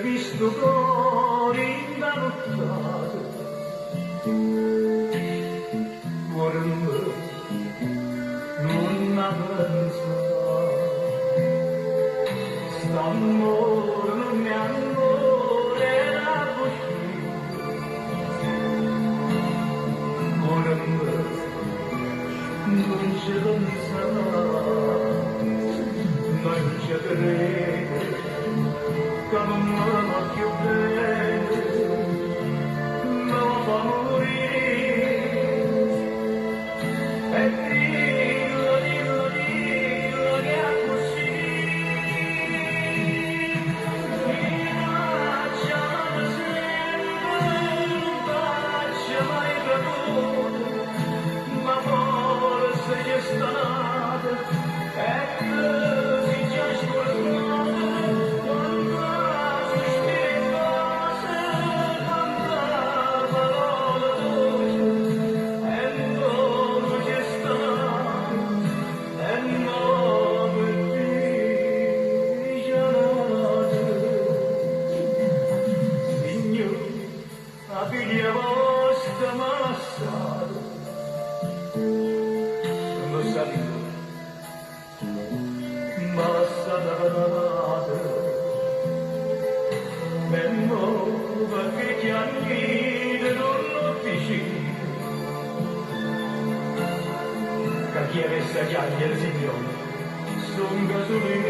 visto cuori indaluttati, cuore mio non avanza, st'amore non mi amore era così, cuore mio non c'è danza, non c'è crede, che non mi va più bene, non va a morire, e dillo che è così, mi lasciano sempre, non faccia mai caduto, ma forse c'è stata, e così già scordato, quando sospirate, tanta parola dolce, e non c'è stata, e non mi dice Signore, la figlia vostra m'ha lasciato, lo sapete, m'ha lasciato, e non perché ti annide non lo vicino, che chi avesse chiaglie il Signore, son solo in